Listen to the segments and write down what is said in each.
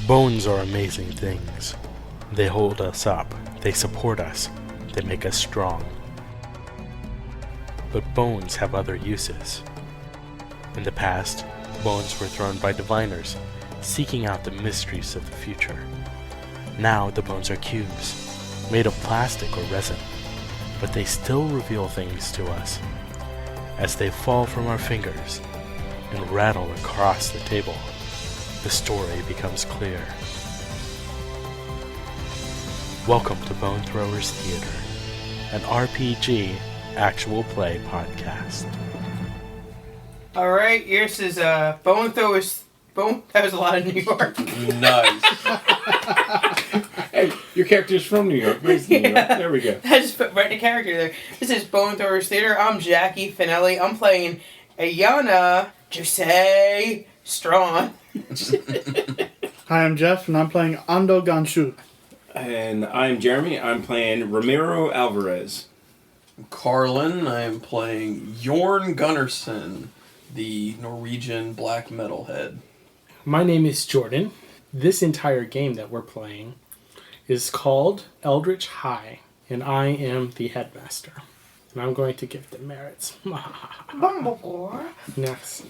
Bones are amazing things. They hold us up, they support us, they make us strong. But bones have other uses. In the past, bones were thrown by diviners, seeking out the mysteries of the future. Now the bones are cubes, made of plastic or resin, but they still reveal things to us. As they fall from our fingers and rattle across the table, the story becomes clear. Welcome to Bone Throwers Theater, an RPG actual play podcast. Alright, yours is Bone Throwers. That was a lot of New York. Nice. Hey, your character's from New York. Where's New York? There we go. I just put right the character there. This is Bone Throwers Theater. I'm Jackie Finelli. I'm playing Aiyana, Jose, Straughn. Hi, I'm Jeff, and I'm playing Ando, Gonshu. And I'm Jeremy. I'm playing Romero, Alverez. Carlin, I am playing Jorn Gunnerson, the Norwegian black metalhead. My name is Jordan. This entire game that we're playing is called Eldritch High, and I am the Headmaster. And I'm going to give the merits. Yes.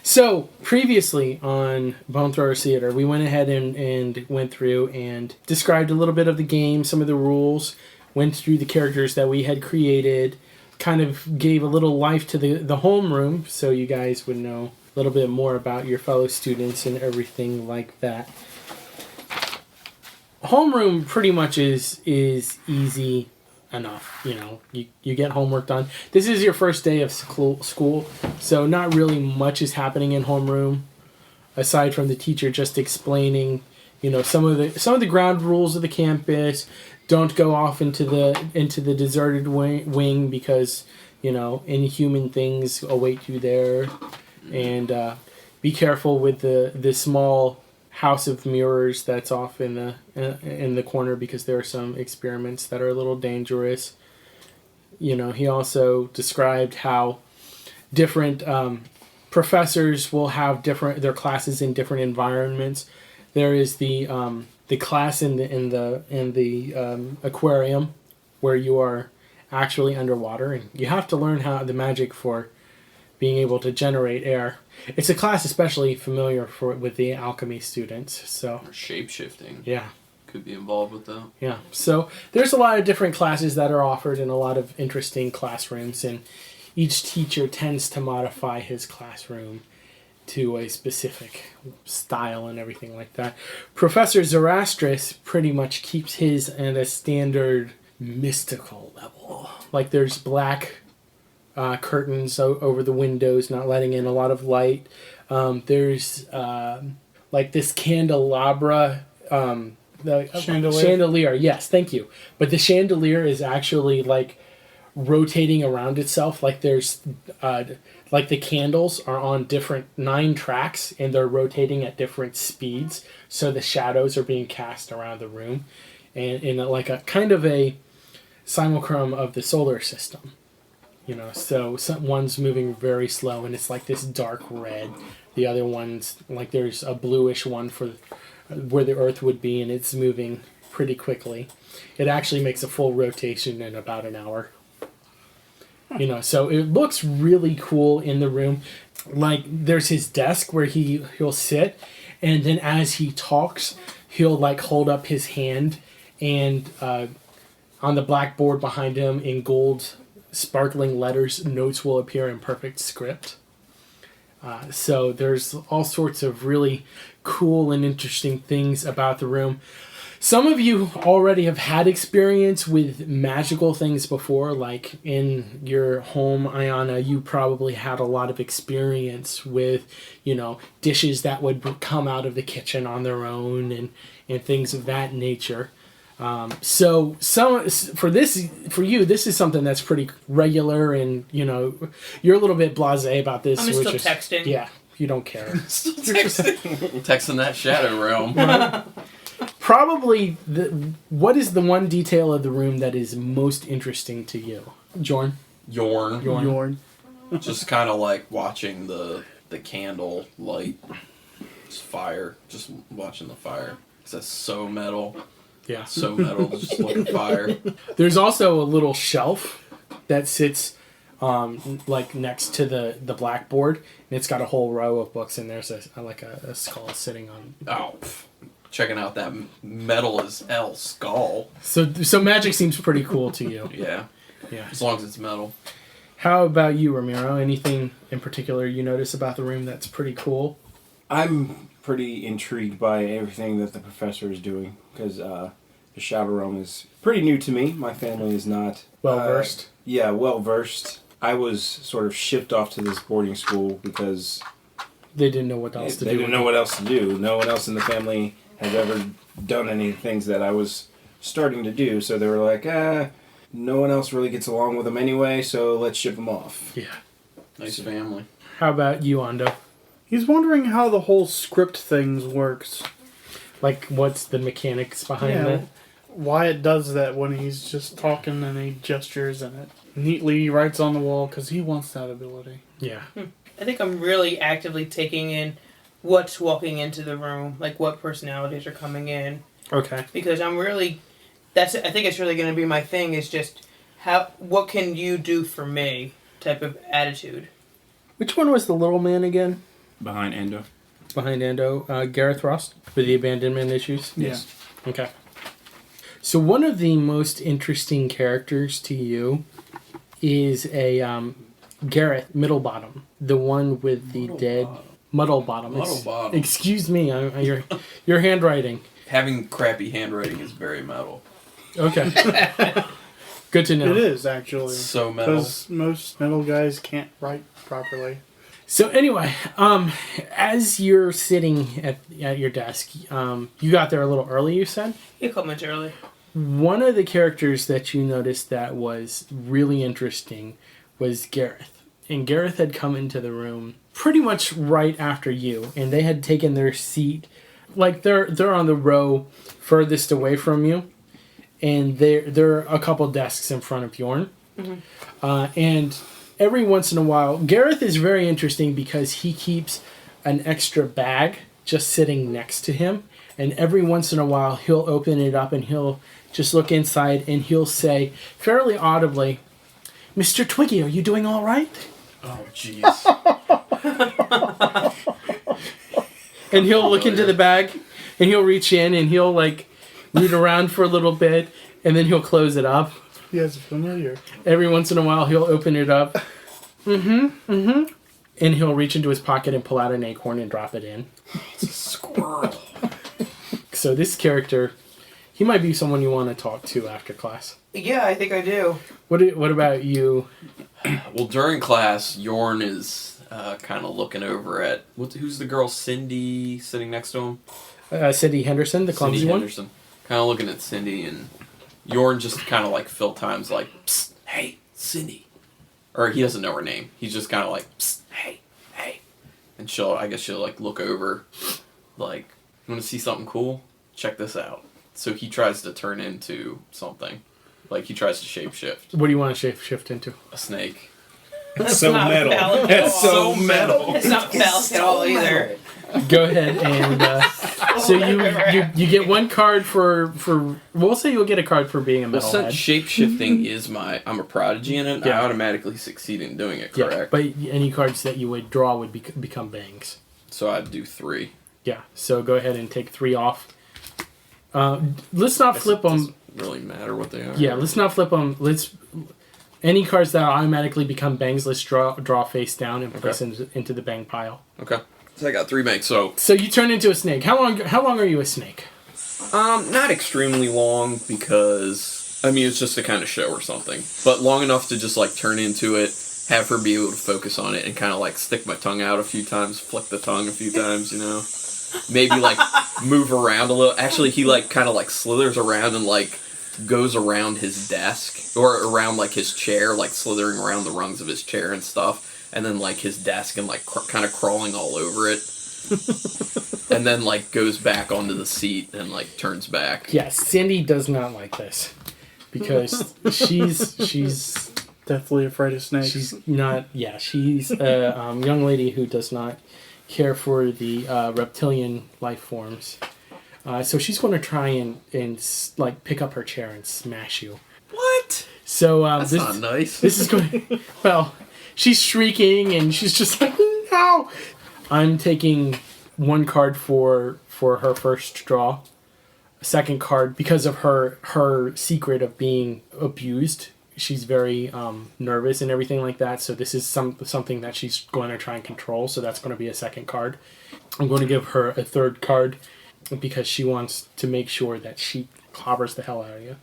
So, previously on Bone Throwers Theater, we went ahead and went through and described a little bit of the game, some of the rules, went through the characters that we had created, kind of gave a little life to the homeroom so you guys would know a little bit more about your fellow students and everything like that. Homeroom pretty much is easy enough. You know, you get homework done. This is your first day of school, so not really much is happening in homeroom aside from the teacher just explaining, you know, some of the ground rules of the campus. Don't go off into the deserted wing because, you know, inhuman things await you there, and be careful with the small house of mirrors that's off in the corner because there are some experiments that are a little dangerous. You know, he also described how different professors will have their classes in different environments. There is the class in the aquarium where you are actually underwater, and you have to learn how the magic for being able to generate air. It's a class especially familiar with the alchemy students. So Or shape-shifting. Yeah. Could be involved with that. Yeah. So there's a lot of different classes that are offered in a lot of interesting classrooms, and each teacher tends to modify his classroom to a specific style and everything like that. Professor Zoroastris pretty much keeps his at a standard mystical level. Like there's black curtains over the windows, not letting in a lot of light. There's like this candelabra, the chandelier. Yes, thank you. But the chandelier is actually like rotating around itself. Like there's like the candles are on different 9 tracks and they're rotating at different speeds, so the shadows are being cast around the room, and in like a kind of a simulacrum of the solar system. You know, so one's moving very slow and it's like this dark red. The other one's like there's a bluish one for where the Earth would be, and it's moving pretty quickly. It actually makes a full rotation in about an hour. You know, so it looks really cool in the room. Like there's his desk where he'll sit, and then as he talks, he'll like hold up his hand, and on the blackboard behind him in gold sparkling letters, notes will appear in perfect script. So there's all sorts of really cool and interesting things about the room. Some of you already have had experience with magical things before, like in your home, Aiyana, you probably had a lot of experience with, you know, dishes that would come out of the kitchen on their own and things of that nature. So for you, this is something that's pretty regular, and you know, you're a little bit blasé about this. I'm still texting. Yeah, you don't care. Still texting that shadow realm. Probably, what is the one detail of the room that is most interesting to you, Jorn? Jorn. Just kind of like watching the candle light Just fire. Just watching the fire. 'Cause that's so metal. Yeah. So metal. Just look at fire. There's also a little shelf that sits like next to the blackboard, and it's got a whole row of books, and there's a skull sitting on. Oh, checking out that metal as hell skull. So magic seems pretty cool to you. Yeah. Yeah. As long as it's metal. How about you, Romero? Anything in particular you notice about the room that's pretty cool? I'm pretty intrigued by everything that the professor is doing because the Shadow Realm is pretty new to me. My family is not Well versed. Yeah, well versed. I was sort of shipped off to this boarding school because They didn't know what else to do. they didn't know what else to do. No one else in the family has ever done any things that I was starting to do, so they were like, no one else really gets along with them anyway, so let's ship them off. Yeah. Nice family. How about you, Ando? He's wondering how the whole script things works. Like, what's the mechanics behind Yeah. that? Why it does that when he's just talking and he gestures and it neatly writes on the wall because he wants that ability. Yeah. I think I'm really actively taking in what's walking into the room, like what personalities are coming in, Okay. because I'm really, I think it's really going to be my thing, is just what can you do for me type of attitude. Which one was the little man again? Behind Ando. Behind Ando? Gareth Ross? For the abandonment issues? Yes. Okay. So one of the most interesting characters to you is a Gareth Middlebottom, the one with the dead Muddlebottom. Muddlebottom. Excuse me, your handwriting. Having crappy handwriting is very metal. Okay. Good to know. It is, actually. So metal. Because most metal guys can't write properly. So anyway, as you're sitting at your desk, you got there a little early, you said? You come much early. One of the characters that you noticed that was really interesting was Gareth. And Gareth had come into the room pretty much right after you, and they had taken their seat, like they're on the row furthest away from you, and there are a couple desks in front of Jorn. Mm-hmm. And every once in a while, Gareth is very interesting because he keeps an extra bag just sitting next to him, and every once in a while he'll open it up and he'll just look inside and he'll say fairly audibly, "Mr. Twiggy, are you doing all right?" Oh, jeez. And he'll look into the bag and he'll reach in and he'll like root around for a little bit and then he'll close it up. He has a familiar. Every once in a while he'll open it up. And he'll reach into his pocket and pull out an acorn and drop it in. Squirrel. So this character, he might be someone you want to talk to after class. Yeah, I think I do. What about you? Well, during class, Jorn is kind of looking over at... who's the girl, Cindy, sitting next to him? Cindy Henderson, the clumsy Cindy one? Henderson. Kind of looking at Cindy, and Jorn just kind of like fill times like, "Psst, hey, Cindy." Or he doesn't know her name. He's just kind of like, "Psst, hey, hey." And I guess she'll like look over, like, "You want to see something cool? Check this out." So he tries to turn into something. Like, he tries to shapeshift. What do you want to shift into? A snake. That's so not metal. valid at That's all. so metal. It's not phallic at all either. Go ahead and so you get one card for we'll say you'll get a card for being a Well, metalhead. since shapeshifting is I'm a prodigy in it, Yeah. I automatically succeed in doing it, Yeah, correct? but any cards that you would draw would become bangs. So I'd do 3. Yeah, so go ahead and take 3 off. Let's not flip them. Doesn't really matter what they are. Yeah, let's not flip them. Any cards that automatically become bangs, let's draw face down and place into the bang pile. Okay. So I got 3 banks. So you turn into a snake. How long are you a snake? not extremely long because it's just to kind of show or something, but long enough to just like turn into it, have her be able to focus on it, and kind of like stick my tongue out a few times, flick the tongue a few times, maybe like move around a little. Actually, he like kind of like slithers around and like goes around his desk or around like his chair, like slithering around the rungs of his chair and stuff. And then, like, his desk and, like, kind of crawling all over it. And then, like, goes back onto the seat and, like, turns back. Yes, Cindy does not like this. Because she's Deathly afraid of snakes. she's not... Yeah, she's a young lady who does not care for the reptilian life forms. So she's going to try and like pick up her chair and smash you. What? So That's not nice. This is going. Well, she's shrieking and she's just like, no. I'm taking one card for her first draw. A second card because of her secret of being abused. She's very nervous and everything like that. So this is something that she's going to try and control. So that's going to be a second card. I'm going to give her a third card because she wants to make sure that she clobbers the hell out of you.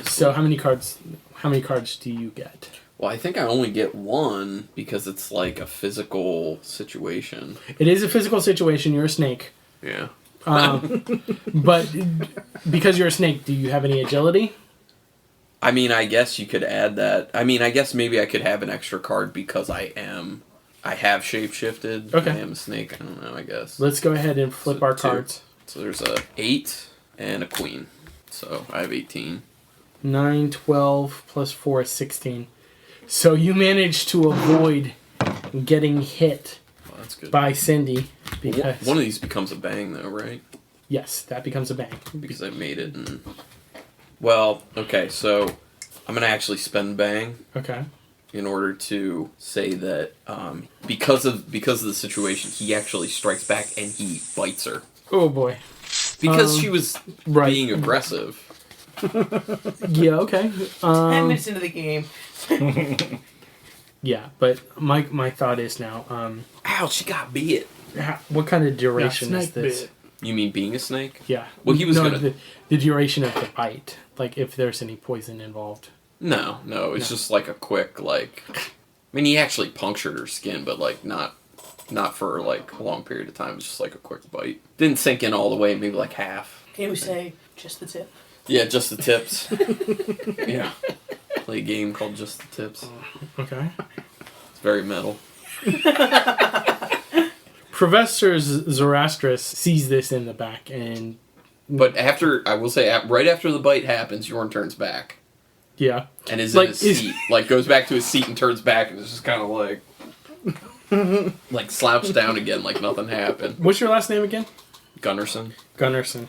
So how many cards do you get? Well, I think I only get one because it's like a physical situation. It is a physical situation. You're a snake. Yeah. But because you're a snake, do you have any agility? I mean, I guess you could add that. I mean, I guess maybe I could have an extra card because I have shapeshifted. Okay. I am a snake. I don't know, I guess. Let's go ahead and flip our cards. So there's a 8 and a queen. So I have 18. 9, 12, plus 4 is 16. So you managed to avoid getting hit Well, that's good. by Cindy. Because One of these becomes a bang, though, right? yes, that becomes a bang. Because I made it. And... Well, okay, so I'm going to actually spend bang Okay. in order to say that because of the situation, he actually strikes back and he bites her. Oh boy. Because she was right. being aggressive. Yeah, okay. 10 minutes into the game. Yeah, but my thought is now, Ow, she got bit. what kind of duration Yeah, is snake this? bit. You mean being a snake? Yeah. Well, he was no, gonna... the duration of the bite. Like, if there's any poison involved. No, it's just like a quick, like... I mean, he actually punctured her skin, but, like, not for, like, a long period of time. It was just, like, a quick bite. Didn't sink in all the way, maybe, like, half. Can we say just the tip? Yeah, just the tips. Yeah. Play a game called Just the Tips. Okay. It's very metal. Professor Zoroastrus sees this in the back and... But I will say, right after the bite happens, Jorn turns back. Yeah. And is Like, in his seat. Like, goes back to his seat and turns back and is just kind of like... like, slouched down again like nothing happened. What's your last name again? Gunnerson? Gunnerson.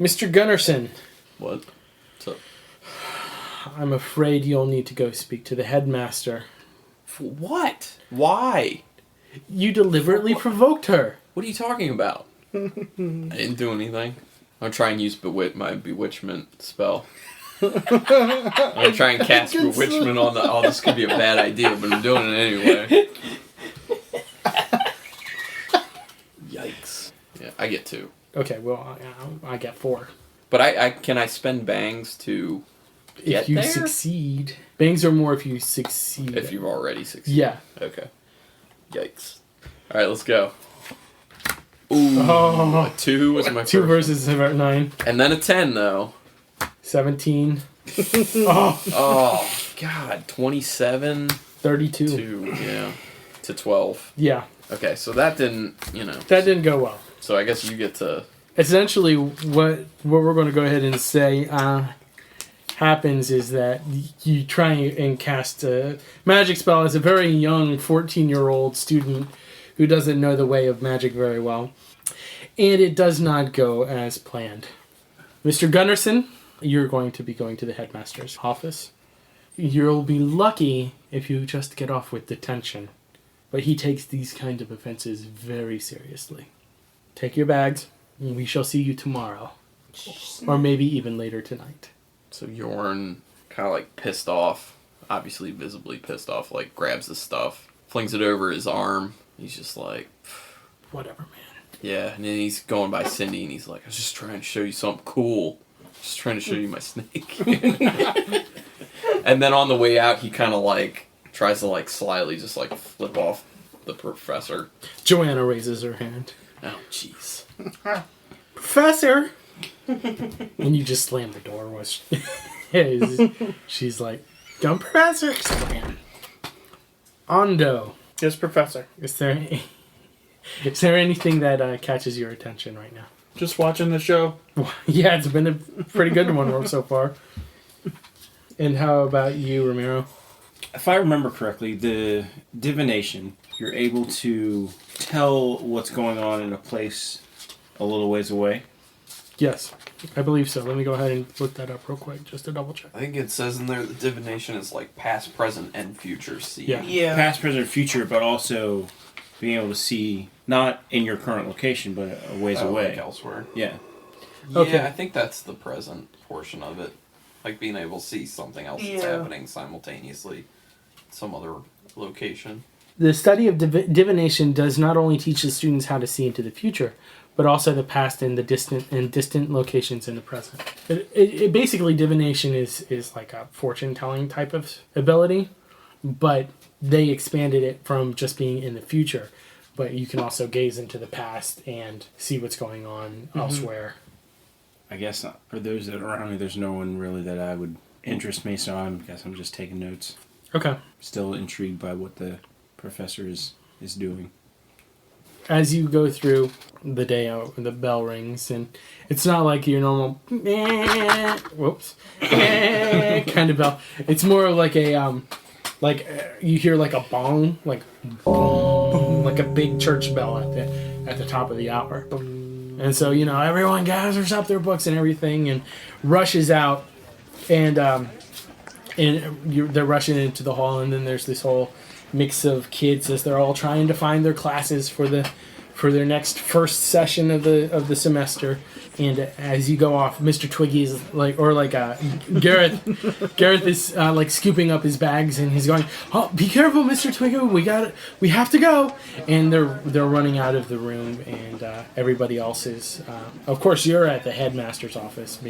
Mr. Gunnerson, What? What's up? I'm afraid you'll need to go speak to the headmaster. For what? Why? You deliberately provoked her. What are you talking about? I didn't do anything. I'm trying to use my bewitchment spell. I'm gonna try and cast bewitchment on the... Oh, this could be a bad idea, but I'm doing it anyway. Yikes. Yeah, I get 2. Okay, well, I get 4. But can I spend bangs to get If you there? succeed. Bangs are more if you succeed. If you've already succeeded. Yeah. Okay. Yikes. Alright, let's go. Ooh, Oh. a 2 was my 2 first. versus 9. And then a 10, though. 17. Oh, Oh, God. 27 32. to 12. Yeah, Okay, so that didn't, that didn't go well. So I guess you get to... Essentially, what we're going to go ahead and say happens is that you try and cast a magic spell as a very young 14-year-old student who doesn't know the way of magic very well. And it does not go as planned. Mr. Gunnerson, you're going to be going to the headmaster's office. You'll be lucky if you just get off with detention. But he takes these kind of offenses very seriously. Take your bags, and we shall see you tomorrow. Or maybe even later tonight. So Jorn, kind of like pissed off, obviously visibly pissed off, like grabs the stuff, flings it over his arm. He's just like... Whatever, man. Yeah, and then he's going by Cindy, and he's like, I was just trying to show you something cool. Just trying to show you my snake. And then on the way out, he kind of like tries to like slyly just like flip off the professor. Joanna raises her hand. Oh, jeez. Professor! And you just slam the door. She's like, don't Professor! Slam. Ando, Yes, Professor. is there anything that catches your attention right now? Just watching the show. Yeah, it's been a pretty good one so far. And how about you, Romero? If I remember correctly, the divination you're able to tell what's going on in a place a little ways away? Yes, I believe so. Let me go ahead and look that up real quick, just to double check. I think it says in there that divination is like past, present, and future seeing. Yeah. Yeah. Past, present, future, but also being able to see not in your current location, but a ways away. Like elsewhere. Yeah. Okay. Yeah, I think that's the present portion of it. Like being able to see something else that's happening simultaneously. Some other location. The study of divination does not only teach the students how to see into the future, but also the past and the distant locations in the present. It basically, divination is like a fortune telling type of ability, but they expanded it from just being in the future. But you can also gaze into the past and see what's going on elsewhere. I guess not. For those that are around me, there's no one really that I would interest me, so I guess I'm just taking notes. Okay. Still intrigued by what the professor is doing. As you go through the day, the bell rings, and it's not like your normal kind of bell. It's more like a you hear like a bong, like boom, like a big church bell at the top of the hour. And so everyone gathers up their books and everything and rushes out, and they're rushing into the hall, and then there's this whole mix of kids as they're all trying to find their classes for their next first session of the semester. And as you go off, Mr. Twiggy is Gareth is like scooping up his bags, and he's going, "Oh, be careful, Mr. Twiggy, we have to go." And they're running out of the room, and everybody else is of course you're at the headmaster's office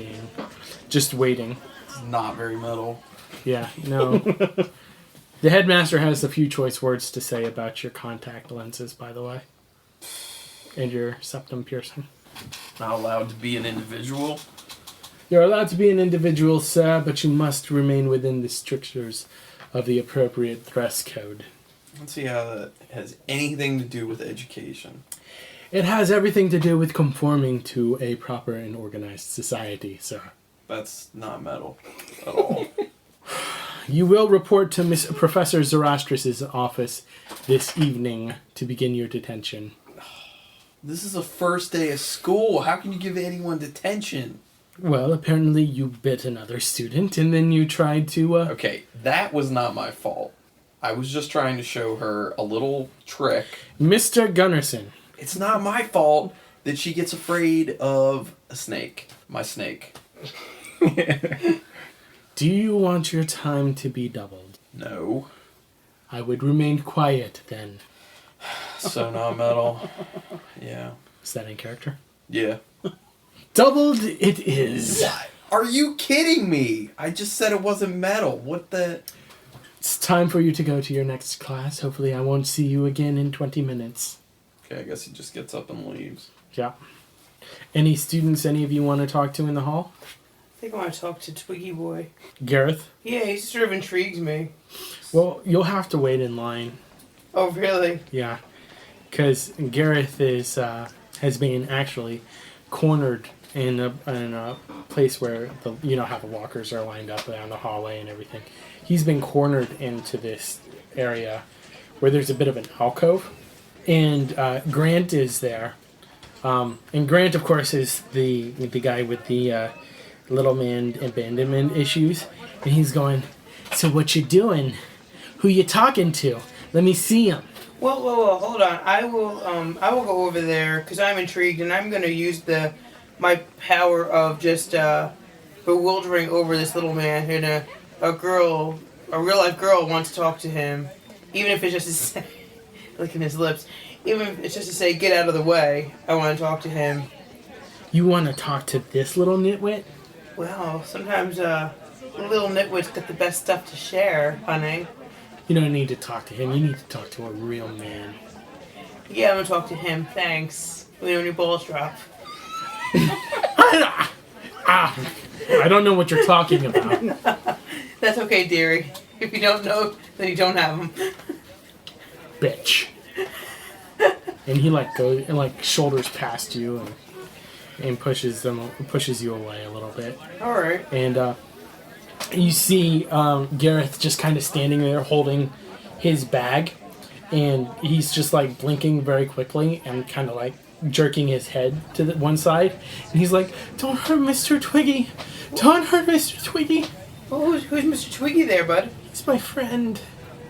just waiting. It's not very metal. Yeah, no. The headmaster has a few choice words to say about your contact lenses, by the way. And your septum piercing. Not allowed to be an individual. You're allowed to be an individual, sir, but you must remain within the strictures of the appropriate dress code. Let's see how that has anything to do with education. It has everything to do with conforming to a proper and organized society, sir. That's not metal at all. You will report to Professor Zoroastris' office this evening to begin your detention. This is the first day of school. How can you give anyone detention? Well, apparently you bit another student, and then you tried to, Okay, that was not my fault. I was just trying to show her a little trick. Mr. Gunnerson. It's not my fault that she gets afraid of a snake. My snake. Do you want your time to be doubled? No. I would remain quiet, then. So not metal. Yeah. Is that in character? Yeah. Doubled it is. What? Are you kidding me? I just said it wasn't metal. What the... It's time for you to go to your next class. Hopefully I won't see you again in 20 minutes. Okay, I guess he just gets up and leaves. Yeah. Any students any of you want to talk to in the hall? I think I want to talk to Twiggy Boy. Gareth? Yeah, he sort of intrigues me. Well, you'll have to wait in line. Oh, really? Yeah. Because Gareth has been actually cornered in a place where how the walkers are lined up down the hallway and everything. He's been cornered into this area where there's a bit of an alcove, and Grant is there. And Grant, of course, is the guy with the little man abandonment issues, and he's going, "So what you doing? Who you talking to? Let me see him." Well, hold on. I will go over there because I'm intrigued, and I'm going to use my power of just bewildering over this little man, and a real life girl wants to talk to him, even if it's just to say, licking his lips, even if it's just to say, "Get out of the way." I want to talk to him. You want to talk to this little nitwit? Well, sometimes little nitwits got the best stuff to share, honey. You don't need to talk to him. You need to talk to a real man. Yeah, I'm gonna talk to him. Thanks. Let me know when your balls drop. I don't know what you're talking about. That's okay, dearie. If you don't know, then you don't have them. Bitch. And he goes and shoulders past you and pushes you away a little bit. All right. And you see Gareth just kind of standing there holding his bag, and he's just like blinking very quickly and kind of like jerking his head to the one side, and he's like, "Don't hurt Mr. Twiggy! Don't hurt Mr. Twiggy!" Well, who's Mr. Twiggy there, bud? He's my friend.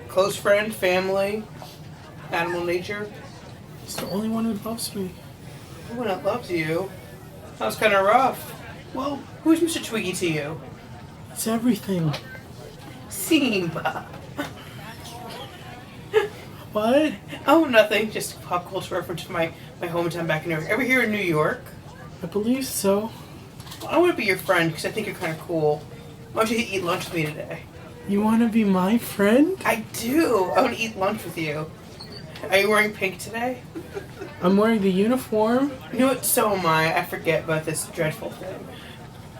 Close friend, family, animal nature. He's the only one who loves me. No one that loves you. Sounds kind of rough. Well, who's Mr. Twiggy to you? It's everything. Simba. What? Oh, nothing. Just a pop culture reference to my hometown back in New York. Ever here in New York? I believe so. Well, I want to be your friend because I think you're kind of cool. Why don't you eat lunch with me today? You want to be my friend? I do. I want to eat lunch with you. Are you wearing pink today? I'm wearing the uniform. You know what? So am I. I forget about this dreadful thing.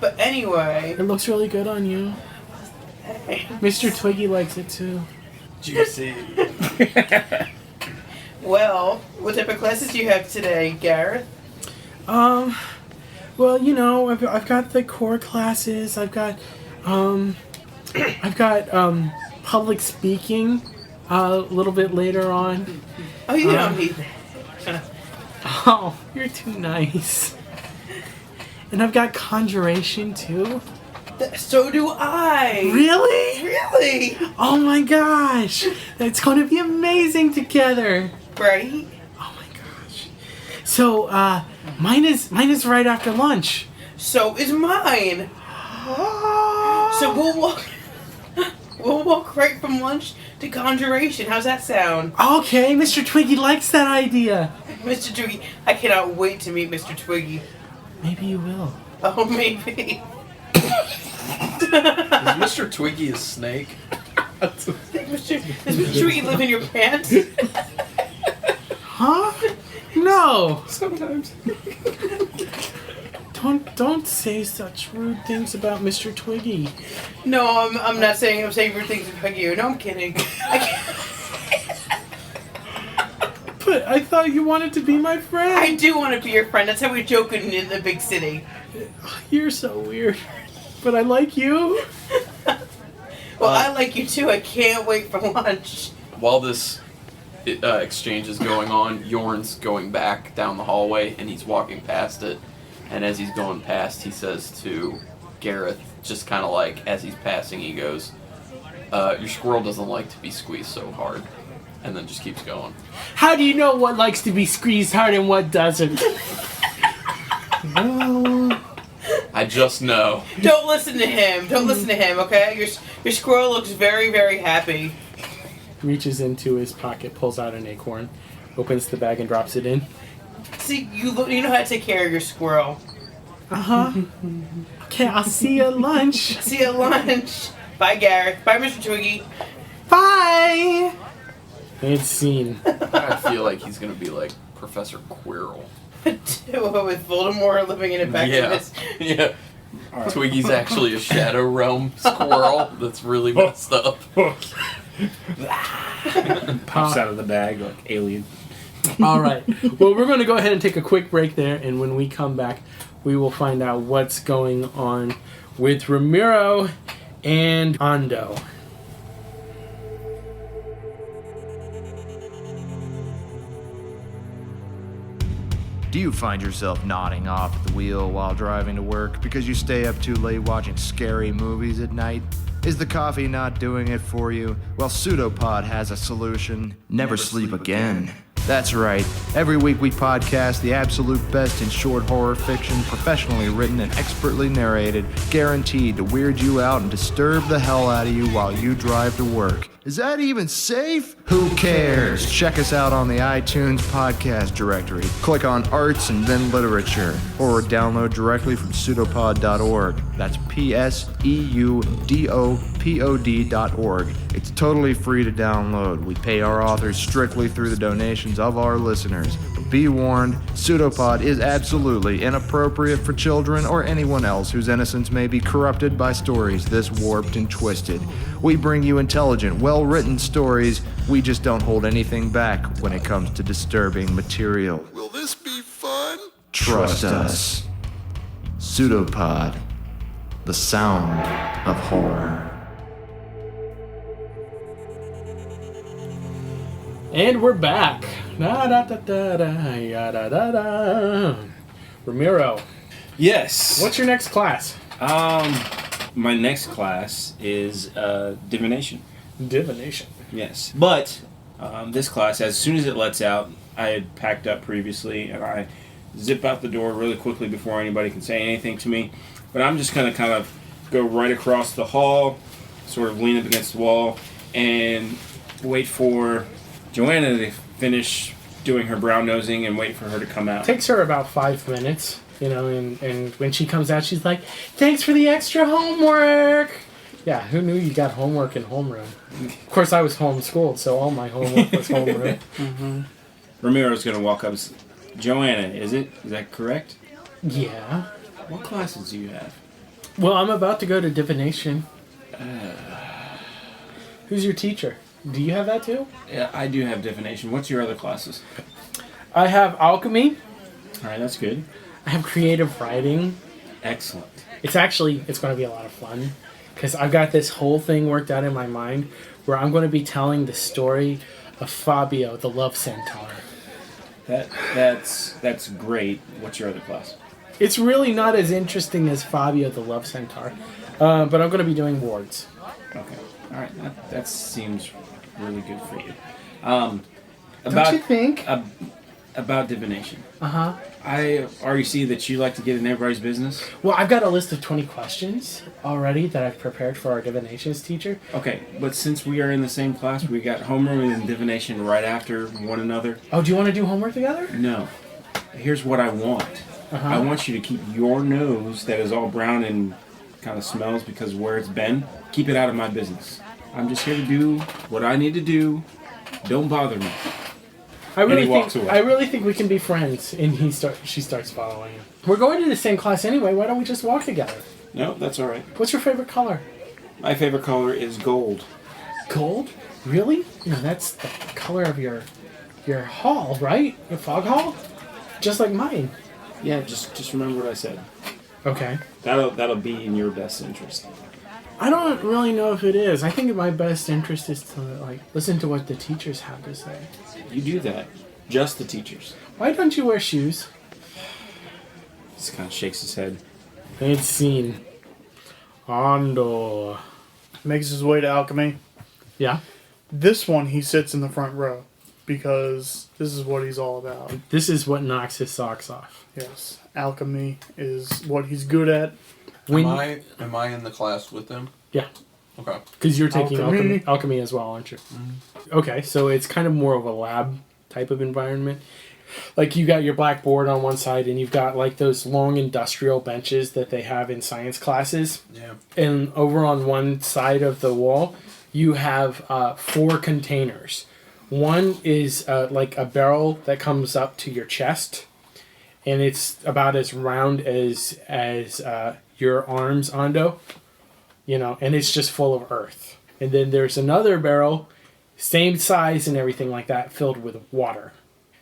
But anyway. It looks really good on you. Mr. Twiggy likes it too. Juicy. Well, what type of classes do you have today, Gareth? Well, you know, I've got the core classes. I've got public speaking a little bit later on. Oh, you don't need that. Oh, you're too nice. And I've got conjuration too. So do I. Really? Really? Oh my gosh, it's going to be amazing together. Right? Oh my gosh. So, mine is right after lunch. So is mine. So we'll walk right from lunch to conjuration. How's that sound? Okay, Mr. Twiggy likes that idea. Mr. Twiggy, I cannot wait to meet Mr. Twiggy. Maybe you will. Oh, maybe. Is Mr. Twiggy a snake? Does Mr. Twiggy live in your pants? Huh? No. Sometimes. Don't say such rude things about Mr. Twiggy. No, I'm not saying I'm saying rude things about you. No, I'm kidding. But I thought you wanted to be my friend. I do want to be your friend. That's how we joke in the big city. You're so weird. But I like you. Well, I like you too. I can't wait for lunch. While this exchange is going on, Jorn's going back down the hallway, and he's walking past it. And as he's going past, he says to Gareth, just kind of like, as he's passing, he goes, your squirrel doesn't like to be squeezed so hard. And then just keeps going. How do you know what likes to be squeezed hard and what doesn't? Well, I just know. Don't listen to him. Don't listen to him, okay? Your squirrel looks very, very happy. Reaches into his pocket, pulls out an acorn, opens the bag and drops it in. See, you know how to take care of your squirrel. Uh-huh. Okay, I'll see you at lunch. See you at lunch. Bye, Gareth. Bye, Mr. Twiggy. Bye! It's scene. I feel like he's going to be like Professor Quirrell. With Voldemort living in a back of his... Yeah. Right. Twiggy's actually a Shadow Realm squirrel that's really messed up. Pops out of the bag like alien. Alright. Well, we're going to go ahead and take a quick break there, and when we come back, we will find out what's going on with Romero and Ando. Do you find yourself nodding off at the wheel while driving to work because you stay up too late watching scary movies at night? Is the coffee not doing it for you? Well, Pseudopod has a solution. Never sleep again. That's right. Every week we podcast the absolute best in short horror fiction, professionally written and expertly narrated, guaranteed to weird you out and disturb the hell out of you while you drive to work. Is that even safe? Who cares? Check us out on the iTunes podcast directory. Click on Arts and then Literature, or download directly from pseudopod.org. That's pseudopod.org. It's totally free to download. We pay our authors strictly through the donations of our listeners. But be warned, Pseudopod is absolutely inappropriate for children or anyone else whose innocence may be corrupted by stories this warped and twisted. We bring you intelligent, well-written stories. We just don't hold anything back when it comes to disturbing material. Will this be fun? Trust us. Pseudopod, the sound of horror. And we're back. Da, da, da, da, da, ya, da, da, da. Ramiro, Yes. what's your next class? My next class is divination. Divination. Yes. But this class, as soon as it lets out, I had packed up previously, and I zip out the door really quickly before anybody can say anything to me. But I'm just going to kind of go right across the hall, sort of lean up against the wall, and wait for Joanna to finish doing her brown nosing and wait for her to come out. Takes her about 5 minutes, and when she comes out, she's like, "Thanks for the extra homework." Yeah, who knew you got homework in homeroom? Of course, I was homeschooled, so all my homework was homeroom. Mm-hmm. Romero's going to walk up and say, Joanna, is that correct? Yeah. What classes do you have? Well, I'm about to go to divination. Who's your teacher? Do you have that too? Yeah, I do have divination. What's your other classes? I have alchemy. All right, that's good. I have creative writing. Excellent. It's going to be a lot of fun because I've got this whole thing worked out in my mind where I'm going to be telling the story of Fabio, the love centaur. That's great. What's your other class? It's really not as interesting as Fabio, the love centaur, but I'm going to be doing wards. Okay. All right. That seems really good for you. Don't you think? About divination. Uh-huh. I already see that you like to get in everybody's business. Well, I've got a list of 20 questions already that I've prepared for our divinations teacher. Okay, but since we are in the same class, we got homeroom and divination right after one another. Oh, do you want to do homework together? No. Here's what I want. Uh-huh. I want you to keep your nose that is all brown and kind of smells because of where it's been, keep it out of my business. I'm just here to do what I need to do. Don't bother me. I really walks away. I really think we can be friends, and she starts following him. We're going to the same class anyway. Why don't we just walk together? No, that's all right. What's your favorite color? My favorite color is gold. Gold? Really? No, that's the color of your hall, right? Your fog hall? Just like mine. Yeah, just remember what I said. Okay. That'll be in your best interest. I don't really know if it is. I think in my best interest is to listen to what the teachers have to say. You do that. Just the teachers. Why don't you wear shoes? Just kind of shakes his head. It's seen. Ando. Makes his way to alchemy. Yeah? This one, he sits in the front row because this is what he's all about. This is what knocks his socks off. Yes, alchemy is what he's good at. When, Am I in the class with him? Yeah. Okay. Because you're taking Alchemy. alchemy as well, aren't you? Mm-hmm. Okay, so it's kind of more of a lab type of environment. Like you got your blackboard on one side and you've got like those long industrial benches that they have in science classes. Yeah. And over on one side of the wall, you have 4 containers. One is like a barrel that comes up to your chest, and it's about as round as your arms, Ando. And it's just full of earth. And then there's another barrel, same size and everything like that, filled with water.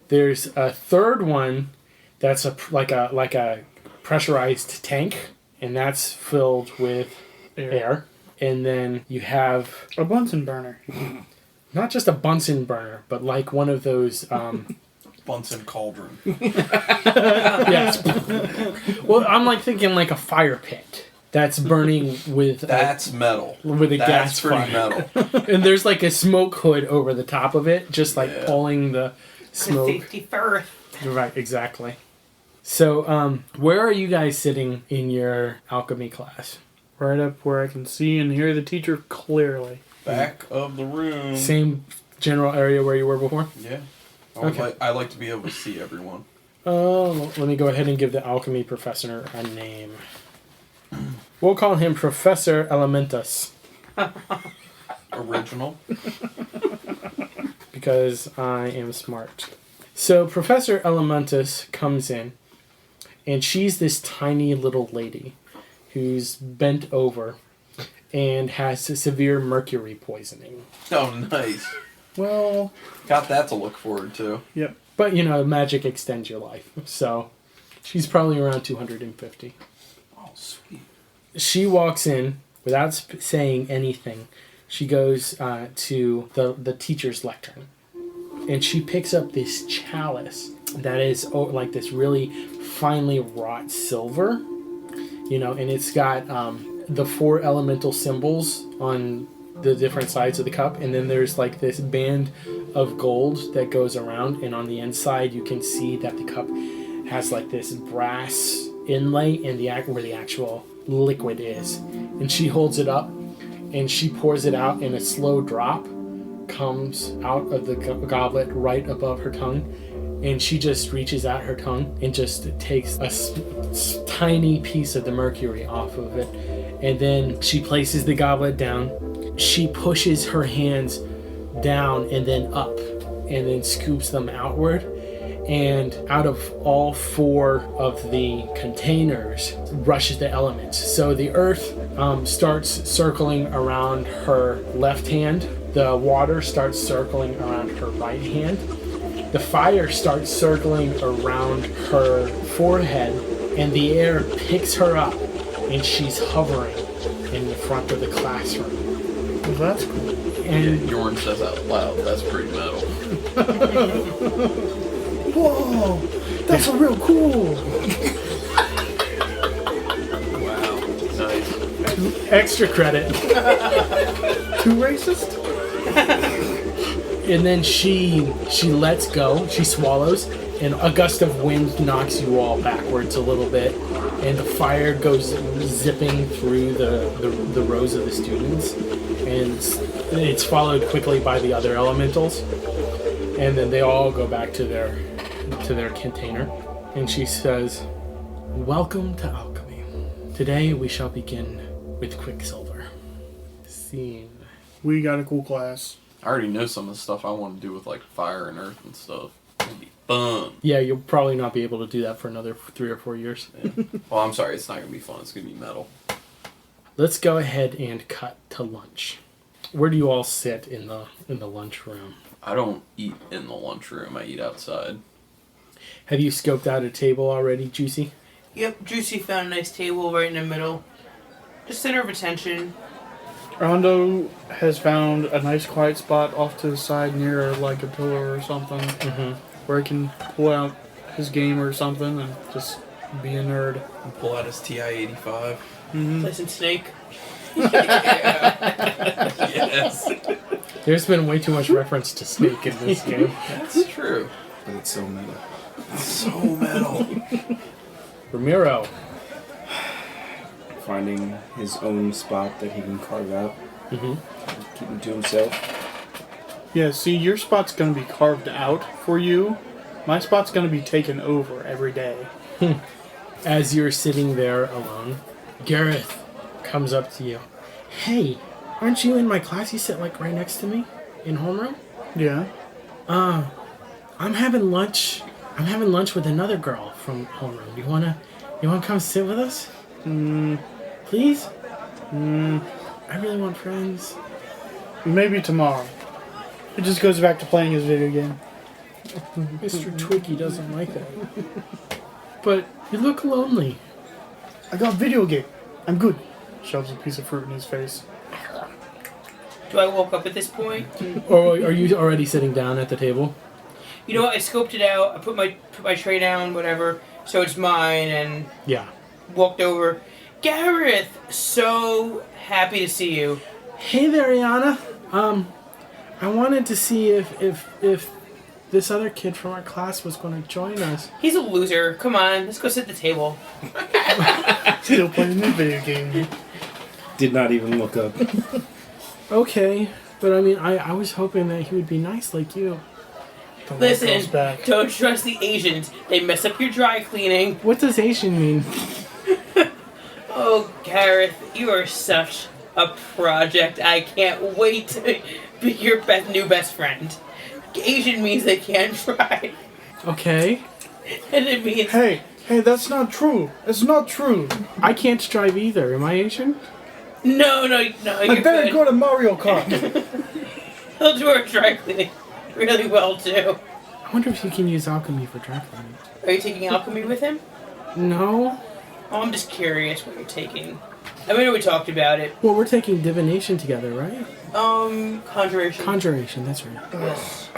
There's a third one that's like a pressurized tank, and that's filled with air. And then you have A Bunsen burner. not just a Bunsen burner, but like one of those. Bunsen cauldron. Yes. Well, I'm like thinking like a fire pit that's burning with That's metal. with a That's gas pretty fire. metal. And there's like a smoke hood over the top of it, just like pulling the smoke. Safety first. Right, exactly. So, where are you guys sitting in your alchemy class? Right up where I can see and hear the teacher clearly. Back of the room. Same general area where you were before? Yeah. Okay. I like to be able to see everyone. Let me go ahead and give the alchemy professor a name. We'll call him Professor Elementus. Original. Because I am smart. So Professor Elementus comes in, and she's this tiny little lady who's bent over and has a severe mercury poisoning. Oh, nice. Well, Got that to look forward to. Yep. but magic extends your life. So she's probably around 250. Oh, sweet. She walks in without saying anything. She goes to the teacher's lectern. and she picks up this chalice that is like this really finely wrought silver, and it's got the 4 elemental symbols on the different sides of the cup, and then there's like this band of gold that goes around, and on the inside you can see that the cup has like this brass inlay in where the actual liquid is. And she holds it up and she pours it out, and a slow drop comes out of the goblet right above her tongue, and she just reaches out her tongue and just takes a tiny piece of the mercury off of it, and then she places the goblet down. She pushes her hands down and then up, and then scoops them outward, and out of all 4 of the containers rushes the elements. So the earth starts circling around her left hand, the water starts circling around her right hand, the fire starts circling around her forehead, and the air picks her up, and she's hovering in the front of the classroom. Well, that's cool. And Jorn says out loud, that's pretty metal. Whoa, that's a real cool. Wow. Nice. extra credit. Too racist? And then she lets go, she swallows, and a gust of wind knocks you all backwards a little bit, and the fire goes zipping through the rows of the students, and it's followed quickly by the other elementals, and then they all go back to their container, and she says, "Welcome to alchemy. Today we shall begin with Quicksilver." Scene. We got a cool class. I already know some of the stuff I want to do with like fire and earth and stuff. It'd be fun. Yeah, you'll probably not be able to do that for another 3 or 4 years. Yeah. Well, I'm sorry, it's not gonna be fun. It's gonna be metal. Let's go ahead and cut to lunch. Where do you all sit in the lunchroom? I don't eat in the lunchroom. I eat outside. Have you scoped out a table already, Juicy? Yep, Juicy found a nice table right in the middle. Just center of attention. Ando has found a nice quiet spot off to the side near like a pillar or something, where he can pull out his game or something and just be a nerd. And pull out his TI-85. Play some Snake. Yes. There's been way too much reference to Snake in this game. That's true. But it's so metal. So metal. Romero. Finding his own spot that he can carve out. Keep him to himself. Yeah, see, your spot's going to be carved out for you. My spot's going to be taken over every day. As you're sitting there alone, Gareth comes up to you. "Hey, aren't you in my class? You sit like right next to me in homeroom." Yeah. I'm having lunch. I'm having lunch with another girl from homeroom. You wanna come sit with us? Please? I really want friends. Maybe tomorrow. It just goes back to playing his video game. Mr. Twiggy doesn't like that. But you look lonely. I got a video game. I'm good. Shoves a piece of fruit in his face. Do I walk up at this point? Or are you already sitting down at the table? You know what? I scoped it out. I put my tray down, whatever, so it's mine, and Yeah. walked over. Gareth, so happy to see you. Hey there, Aiyana. I wanted to see if this other kid from our class was going to join us. He's a loser. Come on, let's go sit at the table. Still playing the video game. Did not even look up. Okay, but I mean, I was hoping that he would be nice like you. The light Listen, goes back. don't trust the Asians. They mess up your dry cleaning. What does Asian mean? Oh, Gareth, you are such a project. I can't wait to be your new best friend. Asian means they can't drive. Okay. And it means... Hey, that's not true. It's not true. I can't drive either. Am I Asian? No, you're I better good. go to Mario Kart. He'll do our dry cleaning really well, too. I wonder if you can use alchemy for dry cleaning. Are you taking alchemy with him? No. Oh, I'm just curious what you're taking. I mean, we talked about it. Well, we're taking divination together, right? Conjuration. Conjuration, that's right. Yes.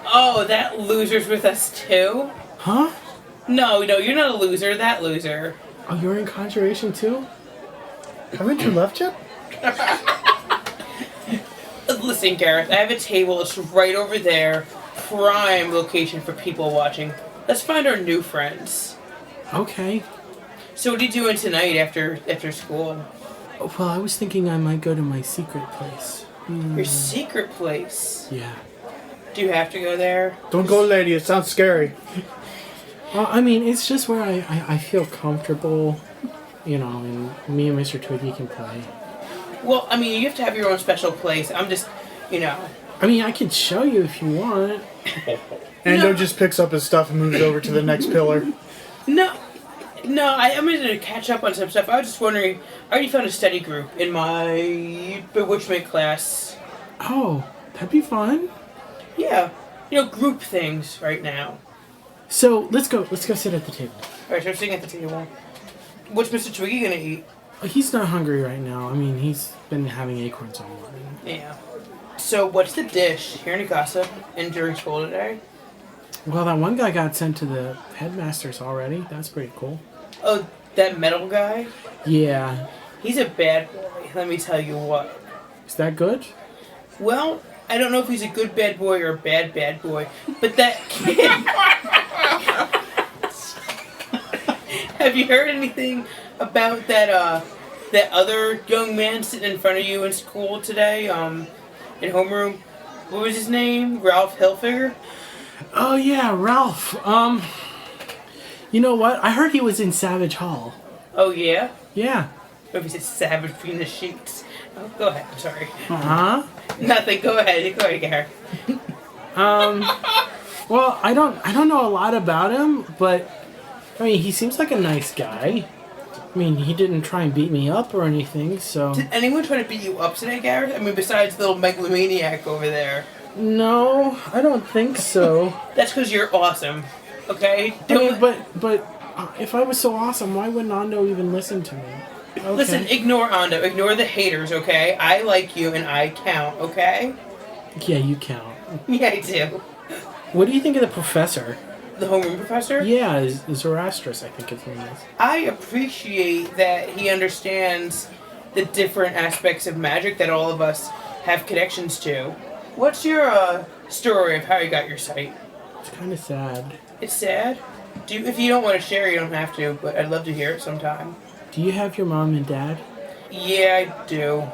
Oh, that loser's with us too? Huh? No, you're not a loser. That loser. Oh, you're in Conjuration too? Haven't you left yet? Listen, Gareth, I have a table. It's right over there. Prime location for people watching. Let's find our new friends. Okay. So what are you doing tonight after school? Well, I was thinking I might go to my secret place. Your secret place? Yeah. Do you have to go there? Don't go, lady. It sounds scary. Well, I mean, it's just where I feel comfortable, and me and Mr. Twiggy can play. Well, I mean, you have to have your own special place. I'm just, I mean, I could show you if you want. Ando just picks up his stuff and moves over to the next pillar. No, I'm going to catch up on some stuff. I was just wondering, I already found a study group in my bewitchment class. Oh, that'd be fun. Yeah, group things right now. So let's go sit at the table. Alright, so we're sitting at the table. What's Mr. Twiggy gonna eat? He's not hungry right now. I mean, he's been having acorns all morning. Yeah. So what's the dish? Hearing a gossip and during school today? Well, that one guy got sent to the headmasters already. That's pretty cool. Oh, that metal guy? Yeah. He's a bad boy, let me tell you what. Is that good? Well, I don't know if he's a good bad boy or a bad boy, but that kid... Have you heard anything about that other young man sitting in front of you in school today, in homeroom? What was his name? Ralph Hilfiger? Oh yeah, Ralph. You know what? I heard he was in Savage Hall. Oh yeah? Yeah. Or if he said savage between the sheets. Oh, go ahead, I'm sorry. Huh? Nothing, go ahead, Gareth. Well, I don't know a lot about him, but I mean, he seems like a nice guy. I mean, he didn't try and beat me up or anything, so... Did anyone try to beat you up today, Gareth? I mean, besides the little megalomaniac over there. No, I don't think so. That's because you're awesome, okay? I mean, but if I was so awesome, why wouldn't Ando even listen to me? Okay. Listen, ignore Ando. Ignore the haters, okay? I like you and I count, okay? Yeah, you count. Yeah, I do. What do you think of the professor? The homeroom professor? Yeah, Zoroastrus, I think his name is. I appreciate that he understands the different aspects of magic that all of us have connections to. What's your story of how you got your sight? It's kind of sad. It's sad? If you don't want to share, you don't have to, but I'd love to hear it sometime. Do you have your mom and dad? Yeah, I do.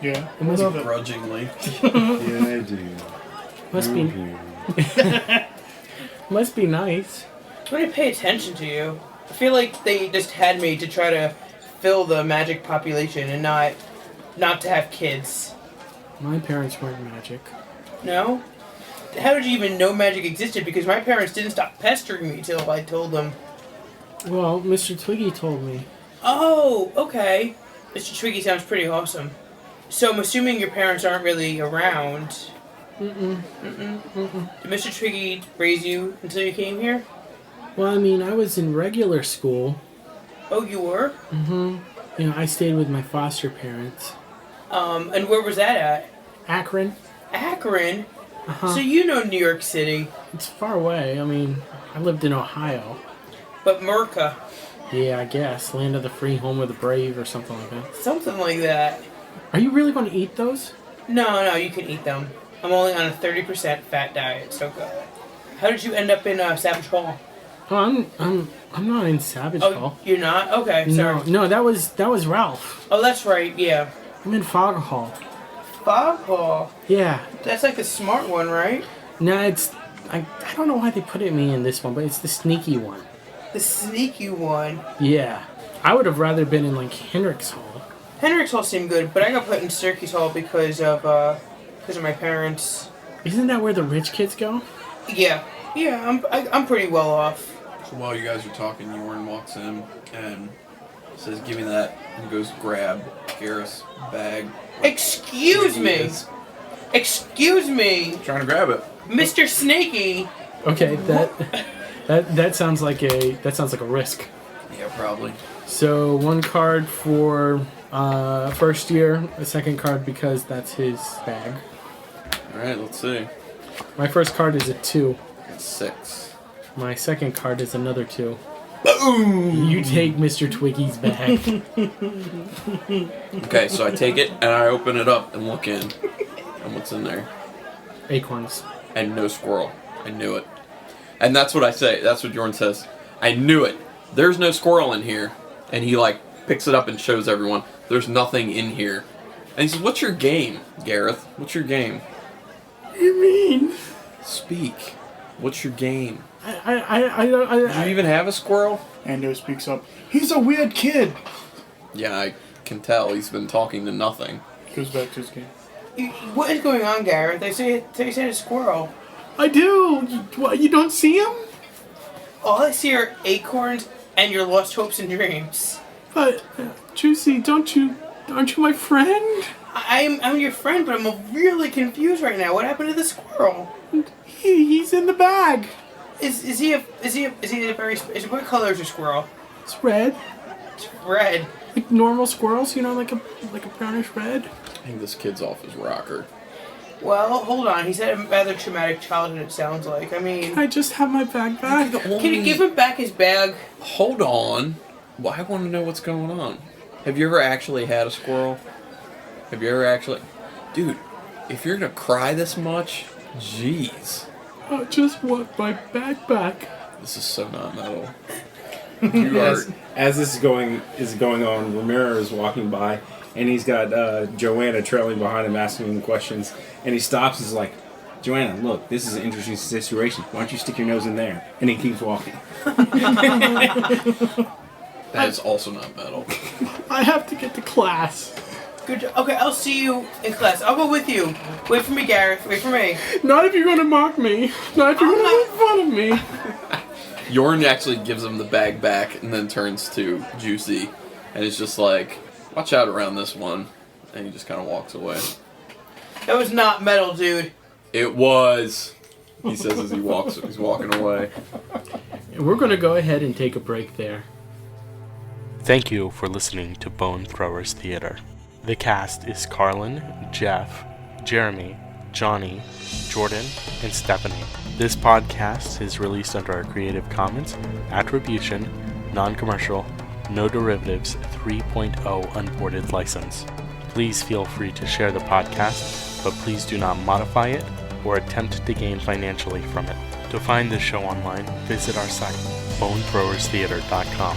Yeah. It must, Begrudgingly. Yeah, I do. must be must be nice. I'm going to pay attention to you. I feel like they just had me to try to fill the magic population and not to have kids. My parents weren't magic. No? How did you even know magic existed? Because my parents didn't stop pestering me till I told them. Well, Mr. Twiggy told me. Oh, okay. Mr. Twiggy sounds pretty awesome. So I'm assuming your parents aren't really around. Mm-mm. Did Mr. Twiggy raise you until you came here? Well, I mean, I was in regular school. Oh, you were? Mm-hmm. I stayed with my foster parents. And where was that at? Akron. Akron? Uh-huh. So you know New York City. It's far away. I mean, I lived in Ohio. But Merca. Yeah, I guess. Land of the free, home of the brave, or something like that. Something like that. Are you really going to eat those? No, you can eat them. I'm only on a 30% fat diet, so go. How did you end up in Savage Hall? Oh, I'm not in Savage Hall. You're not? Okay, sorry. No, that was Ralph. Oh, that's right, yeah. I'm in Fog Hall. Fog Hall? Yeah. That's like the smart one, right? No, it's... I don't know why they put me in this one, but it's the sneaky one. The sneaky one. Yeah. I would have rather been in, like, Hendrix Hall. Hendrix Hall seemed good, but I got put in Syracuse Hall because of my parents. Isn't that where the rich kids go? Yeah. Yeah, I'm pretty well off. So while you guys are talking, Jorn walks in and says, "Give me that," and goes grab Gareth's bag. Excuse me! Excuse me! Trying to grab it. Mr. Snaky! Okay, that sounds like a risk. Yeah, probably. So one card for first year, a second card because that's his bag. Alright, let's see. My first card is a 2. That's 6. My second card is another 2. Boom! You take Mr. Twiggy's bag. Okay, so I take it and I open it up and look in. And what's in there? Acorns. And no squirrel. I knew it. And that's what I say. That's what Jorn says. I knew it. There's no squirrel in here. And he, like, picks it up and shows everyone. There's nothing in here. And he says, what's your game, Gareth? What's your game? What do you mean? Speak. What's your game? I Do you even have a squirrel? Ando speaks up. He's a weird kid. Yeah, I can tell. He's been talking to nothing. Goes back to his game. What is going on, Gareth? They said a squirrel. I do. You don't see him? All I see are acorns and your lost hopes and dreams. But, Juicy, aren't you my friend? I'm your friend, but I'm really confused right now. What happened to the squirrel? He's in the bag. Is he a very what color is your squirrel? It's red. It's red. Like normal squirrels, like a brownish red. I think this kid's off his rocker. Well, hold on. He's had a rather traumatic childhood, it sounds like. I mean... Can I just have my bag back? Can you give him back his bag? Hold on. Well, I want to know what's going on. Have you ever actually had a squirrel? Have you ever actually... Dude, if you're going to cry this much, jeez. I just want my bag back. This is so not metal. As this is going on, Romero is walking by, and he's got Joanna trailing behind him, asking him questions. And he stops and is like, Joanna, look, this is an interesting situation. Why don't you stick your nose in there? And he keeps walking. That is also not metal. I have to get to class. Good job. Okay, I'll see you in class. I'll go with you. Wait for me, Gareth. Wait for me. Not if you're going to mock me. Not if you're going to make fun of me. Jorn actually gives him the bag back and then turns to Juicy and is just like, watch out around this one. And he just kind of walks away. That was not metal, dude. It was, he says as he's walking away. We're going to go ahead and take a break there. Thank you for listening to Bone Throwers Theater. The cast is Carlin, Jeff, Jeremy, Johnny, Jordan, and Stephanie. This podcast is released under a Creative Commons Attribution, Non-Commercial, No Derivatives 3.0 Unported license. Please feel free to share the podcast, but please do not modify it or attempt to gain financially from it. To find the show online, visit our site, bonethrowerstheater.com.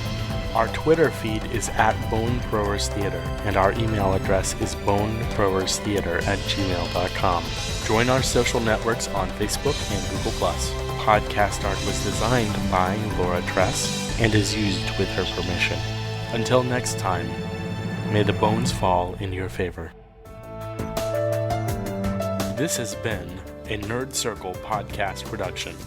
Our Twitter feed is @bonethrowerstheater, and our email address is bonethrowerstheater@gmail.com. Join our social networks on Facebook and Google+. Podcast art was designed by Laura Tress and is used with her permission. Until next time, may the bones fall in your favor. This has been a Nerd Circle podcast production.